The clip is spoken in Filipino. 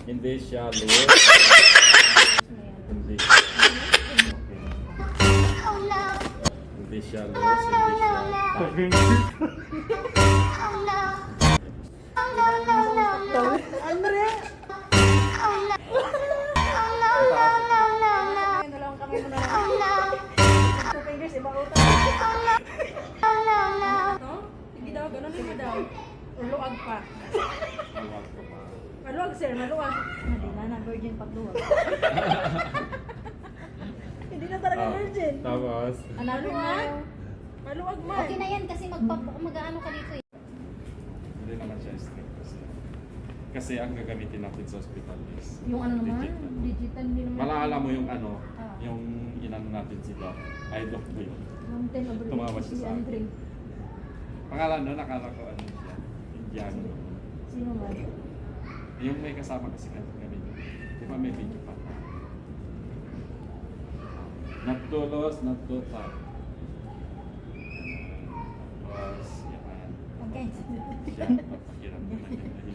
Hindi siya loose. Hindi siya. Hindi siya loose. Hindi siya tight. Dalawang kamay mo na lang. 2 fingers, ibang utang. No? Hindi daw, ganun hindi daw. Luwag pa. Tawag ko pa. Maluwag sir, maluwag. Hindi na, virgin pagluwag. Hindi na talaga virgin. Tapos, Hanapin mo. Maluwag man. Okay na yan kasi mag-ano ka dito eh. hindi naman siya strict kasi. Kasi ang gagamitin natin sa hospital is Yung ano naman, digital. digital hindi naman. Malala mo yung ano, Ah. yung inano natin sila, I doc mo yun. Yung 10 over Tumawa siya si sa akin. Andre. Pangalan nun, nakala ko ano siya, Indiano. Sino ba? Yung may kasama kasi kami. Di ba may video pa? Not too loose, not too tight. Tapos, yan. Okay. Siya, papakiram ko na yun.